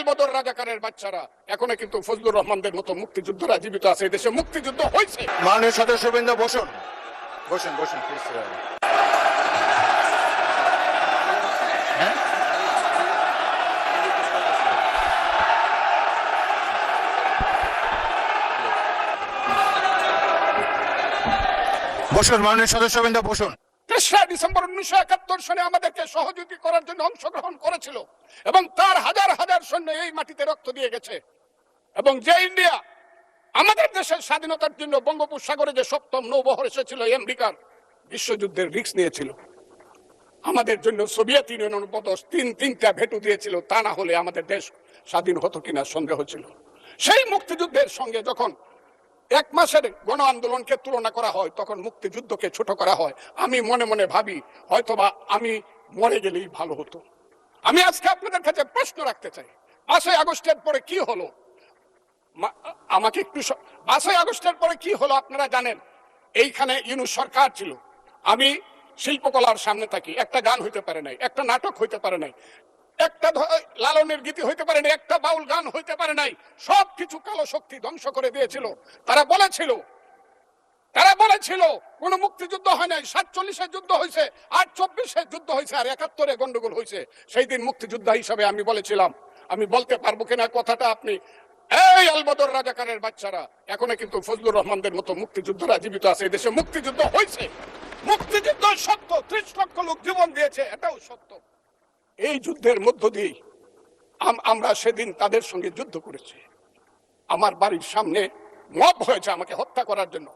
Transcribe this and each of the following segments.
আলবদর রাজাকারের বাচ্চারা এখনো কিন্তু ফজলুর রহমানদের মতো মুক্তিযোদ্ধারা জীবিত আছে। এই দেশে মুক্তিযুদ্ধ হয়েছে। মাননীয় সদস্যবৃন্দ বসুন বসুন বসুন প্লিজ। বসুন মাননীয় সদস্যবৃন্দ বসুন। 3রা ডিসেম্বর 1971 সনে আমাদেরকে সহযোগী করার জন্য অংশগ্রহণ করেছিল এবং তার হাজার হাজার সৈন্য এই মাটিতে রক্ত দিয়ে গেছে। এবং যে ইন্ডিয়া আমাদের দেশের স্বাধীনতার জন্য বঙ্গোপসাগরে যে সপ্তম নৌবহর এসেছিল আমেরিকার বিশ্বযুদ্ধের রিস্ক নিয়েছিল, আমাদের জন্য সোভিয়েত ইউনিয়ন তিনটা ভেটু দিয়েছিল। তা না হলে আমাদের দেশ স্বাধীন হতো কিনা সন্দেহ ছিল। সেই মুক্তিযুদ্ধের সঙ্গে যখন 1 মাসের গণ আন্দোলনকে তুলনা করা হয়, তখন মুক্তিযুদ্ধকে ছোট করা হয়। আমি মনে মনে ভাবি হয়তোবা আমি মরে গেলেই ভালো হতো। আমি আজকে আপনাদের কাছে প্রশ্ন রাখতে চাই, 5ই আগস্টের পরে কি হলো? আমাকে একটু 5ই আগস্টের পরে কি হলো আপনারা জানেন। এইখানে ইউনূস সরকার ছিল। আমি শিল্পকলার সামনে থাকি। একটা গান হইতে পারে নাই, একটা নাটক হইতে পারে নাই, একটা লালনের গীতি হইতে পারে নাই, একটা বাউল গান হইতে পারে নাই। সবকিছু কালো শক্তি ধ্বংস করে দিয়েছিল। তারা বলেছিল কোন মুক্তিযুদ্ধ হয় নাই। 47-এ যুদ্ধ হয়েছে, আর 24-এ যুদ্ধ হয়েছে, আর 71-এ গন্ডগোল হয়েছে। সেই দিন মুক্তিযোদ্ধা হিসাবে আমি বলেছিলাম, আমি বলতে পারবো কিনা কথাটা আপনি, এই আলবদর রাজাকারের বাচ্চারা এখনো কিন্তু ফজলুর রহমানদের মতো মুক্তিযোদ্ধারা জীবিত আছে। এই দেশে মুক্তিযুদ্ধ হয়েছে। মুক্তিযুদ্ধ সত্য, 30 লক্ষ লোক জীবন দিয়েছে, এটাও সত্য। এই যুদ্ধের মধ্য দিয়ে আমরা সেদিন তাদের সঙ্গে যুদ্ধ করেছি। আমার বাড়ির সামনে মব হয়েছে আমাকে হত্যা করার জন্য।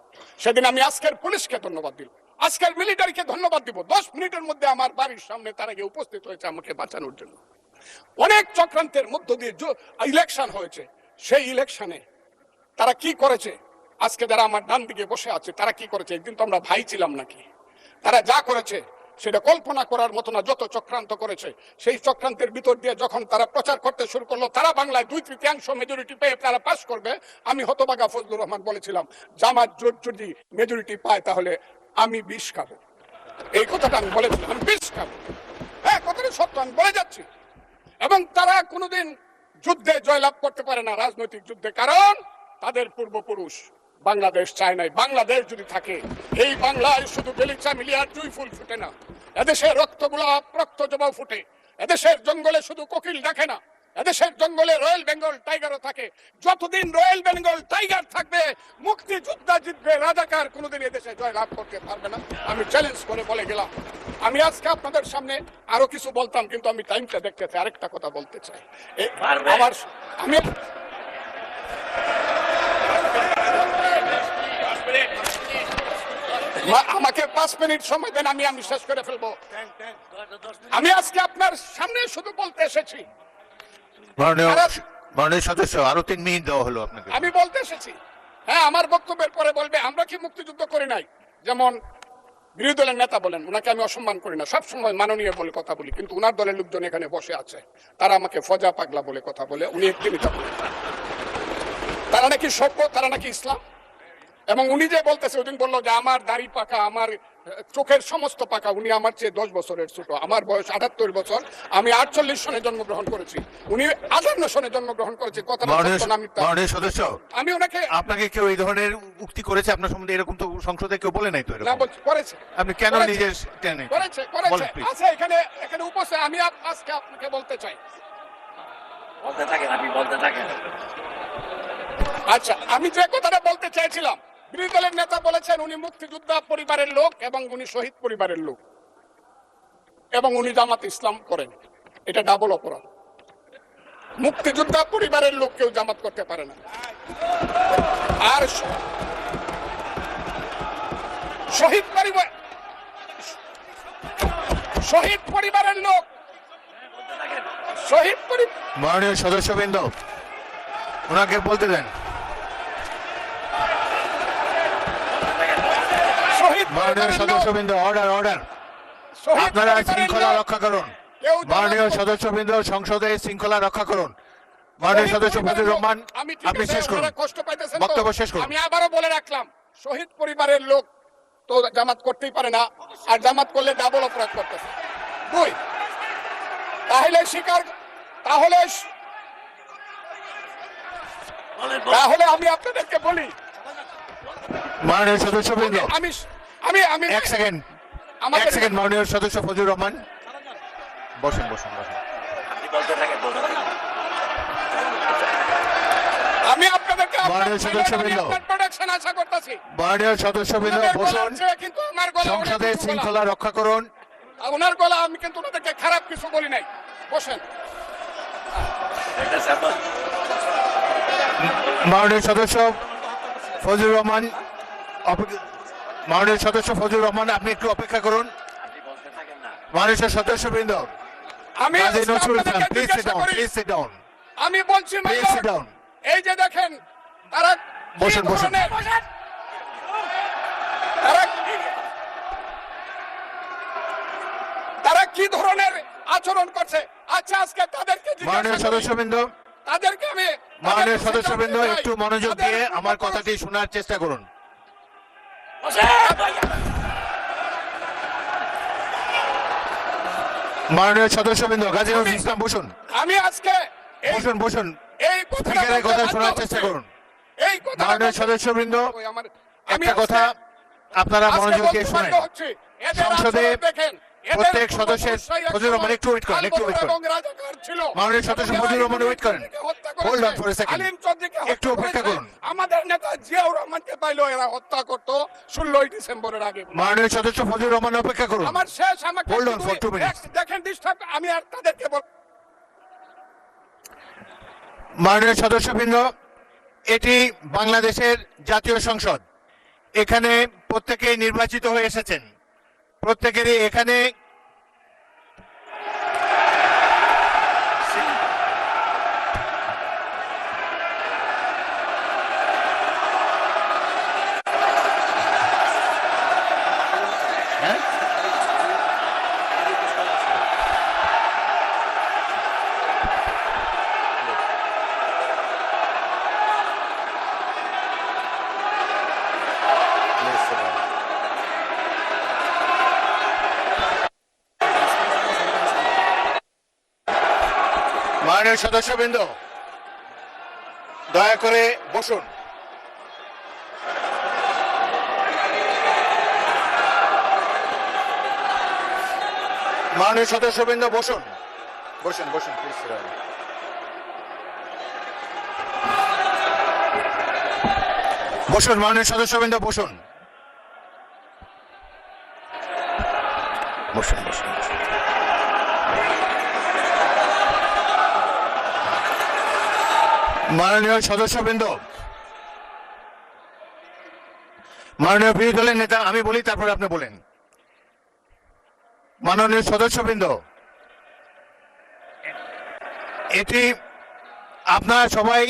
সেদিন আমি আজকের পুলিশকে ধন্যবাদ দিব, আজকের মিলিটারিকে ধন্যবাদ দিব। 10 মিনিটের মধ্যে আমার বাড়ির সামনে তারা গিয়ে উপস্থিত হয়েছে আমাকে বাঁচানোর জন্য। অনেক চক্রান্তের মধ্য দিয়ে ইলেকশন হয়েছে। সেই ইলেকশনে তারা কি করেছে, আজকে যারা আমার ডান দিকে বসে আছে তারা কি করেছে? একদিন তো আমরা ভাই ছিলাম নাকি? তারা যা করেছে সেটা কল্পনা করার মতো না। যত চক্রান্ত করেছে, সেই চক্রান্তের ভিতর দিয়ে যখন তারা প্রচার করতে শুরু করলো তারা বাংলায় 2/3 মেজরিটি পেয়ে তারা পাস করবে, আমি হতভাগা ফজলুর রহমান বলেছিলাম জামাত জোট যদি মেজরিটি পায় তাহলে আমি বিষ খাবো। এই কথাটা আমি বলেছিলাম, আমি বিষ খাবো। হ্যাঁ, কথাটা সত্য, আমি বলে যাচ্ছি। এবং তারা কোনোদিন যুদ্ধে জয়লাভ করতে পারে না, রাজনৈতিক যুদ্ধে, কারণ তাদের পূর্বপুরুষ বাংলাদেশ চায় নাই। বাংলাদেশ যদি থাকে, এই বাংলায় শুধু বেলিচা মিলিয়ার জুই ফুল ফুটে না, এদেশের রক্ত জবাও ফুটে। এদেশের জঙ্গলে শুধু কোকিল ডাকে না, এদেশের জঙ্গলে রয়্যাল বেঙ্গল টাইগারও থাকে। যতদিন রয়্যাল বেঙ্গল টাইগার থাকবে, মুক্তিযোদ্ধা জিতবে, রাজাকার কোনোদিন এদেশে জয়লাভ করতে পারবে না। আমি চ্যালেঞ্জ করে বলে গেলাম। আমি আজকে আপনাদের সামনে আরো কিছু বলতাম, কিন্তু আমি টাইমটা দেখতে চাই, আরেকটা কথা বলতে চাই। আমি আমাকে 5 মিনিট সময় দেন, আমি শেষ করে ফেলবো। আমি আজকে আপনার সামনে শুধু বলতে এসেছি, মাননীয় সদস্য আরো 3 মিনিট দেওয়া হলো আপনাকে। আমি বলতে এসেছি। হ্যাঁ, আমার বক্তব্যের পরে বলবে আমরা কি মুক্তিযুদ্ধ করি নাই। যেমন বিরোধী দলের নেতা বলেন, ওনাকে আমি অসম্মান করি না, সবসময় মাননীয় বলে কথা বলি, কিন্তু উনার দলের লোকজন এখানে বসে আছে, তারা আমাকে ফজা পাগলা বলে কথা বলে। উনি একদিনই তারা নাকি সভ্য, তারা নাকি ইসলাম। এবং উনি যে বলতেছে, ওদিন বললো যে আমার দাড়ি পাকা, আমার চোখের সমস্ত পাকা। উনি আমার চেয়ে 10 বছরের ছোট। আমার বয়স 78 বছর। আমি 48 সনে জন্মগ্রহণ করেছি, উনি 58 সনে জন্মগ্রহণ করেছে। সদস্য, আমি ওনাকে, আপনাকে কেউ এই ধরনের উক্তি করেছে আপনার সম্বন্ধে? এরকম তো সংসদে কেউ বলে নাই তো। করেছে। আপনি কেন নিজে করেছে? আচ্ছা, এখানে উপস্থিত আমি আজকে আপনাকে বলতে চাই। আচ্ছা, আমি যে কথাটা বলতে চাইছিলাম, বিরোধী দলের নেতা বলেছেন উনি মুক্তিযোদ্ধা পরিবারের লোক এবং উনি শহীদ পরিবারের লোক এবং উনি জামাত ইসলাম করেন। এটা ডাবল অপরাধ। মুক্তিযোদ্ধা পরিবারের লোক কেউ জামাত করতে পারে না। আর শহীদ পরিবারের লোক, মাননীয় সদস্যবৃন্দ ওনাকে বলতে দেন। মাননীয় সদস্যবৃন্দ, অর্ডার। আপনারা শৃঙ্খলা রক্ষা করুন। মাননীয় সদস্যবৃন্দ, সংসদে শৃঙ্খলা রক্ষা করুন। মাননীয় সদস্য ফজলুর রহমান, আপনি শেষ করুন, বক্তব্য শেষ করুন। আমি আবারও বলে রাখলাম, শহীদ পরিবারের লোক তো জামাত করতেই পারে না, আর জামাত করলে ডাবল অপরাধ করতেছে। 2, তাহলে তাহলে আমি আপনাদেরকে বলি, মাননীয় সদস্যবৃন্দ, আমি আমি আমি এক সেকেন্ড মাননীয় সদস্য ফজলুর রহমান, বসেন বসেন বসেন। আমি আপনাদেরকে মাননীয় সদস্যবৃন্দ, প্রোডাকশন আশা করতেছি। মাননীয় সদস্যবৃন্দ বসুন, কিন্তু আমার গলা সংসদের শৃঙ্খলা রক্ষা করুন। ওনার গলা, আমি কিন্তু ওনাদেরকে খারাপ কিছু বলি নাই। বসেন। মাননীয় সদস্য ফজলুর রহমান, মাননীয় সদস্য ফজলুর রহমান, আপনি একটু অপেক্ষা করুন। মাননীয় সদস্যবৃন্দ, আমি কাজী নজরুল ইসলাম, আপনাদেরকে প্লিজ সিট জিজ্ঞাসা ডাউন, করি, প্লিজ সিট ডাউন, আমি বলছি প্লিজ সিট ডাউন। এই যে দেখেন তারা বসুন, বসুন। তারা কি ধরনের আচরণ করছে। আচ্ছা, আজকে তাদেরকে মাননীয় সদস্যবৃন্দ, তাদেরকে আমি মাননীয় সদস্যবৃন্দ একটু মনোযোগ দিয়ে আমার কথাটি শোনার চেষ্টা করুন। মাননীয় সদস্যবৃন্দ, কাজী নজরুল ইসলাম বসুন, আমি আজকে বসুন বসুন, এই স্পিকারের কথা শোনার চেষ্টা করুন। এই কথা মাননীয় সদস্যবৃন্দ, আমি একটা কথা আপনারা মনোযোগ দিয়ে শুনেন। সংসদে প্রত্যেক সদস্যের, ফজলুর রহমান একটু ওয়েট করেন, একটু ওয়েট করেন। মাননীয় সদস্য ফজলুর রহমান ওয়েট করেন, hold on for a second, একটু অপেক্ষা করুন। আমাদের নেতা জিয়াউর রহমানকে পাইলো এরা হত্যা করতো 16 ডিসেম্বরের আগে। মাননীয় সদস্য ফজলুর রহমান অপেক্ষা করুন, আমার শেষ, আমাকে হোল্ড অন ফর 2 মিনিটস। দেখেন ডিস্টার্ব, আমি আর তাদেরকে বল। মাননীয় সদস্যবৃন্দ, এটি বাংলাদেশের জাতীয় সংসদ, এখানে প্রত্যেকেই নির্বাচিত হয়ে এসেছেন, প্রত্যেকেরই এখানে মাননীয় সদস্যবৃন্দ, দয়া করে বসুন। মাননীয় সদস্যবৃন্দ বসুন, বসুন বসুন, প্লিজ সিট ডাউন। বসুন মাননীয় সদস্যবৃন্দ, বসুন বসুন বসুন বসুন। মাননীয় সদস্যবৃন্দ, মাননীয় বিরোধী দলের নেতা, আমি বলি তারপরে আপনি বলেন। মাননীয় সদস্যবৃন্দ, এটি আপনারা সবাই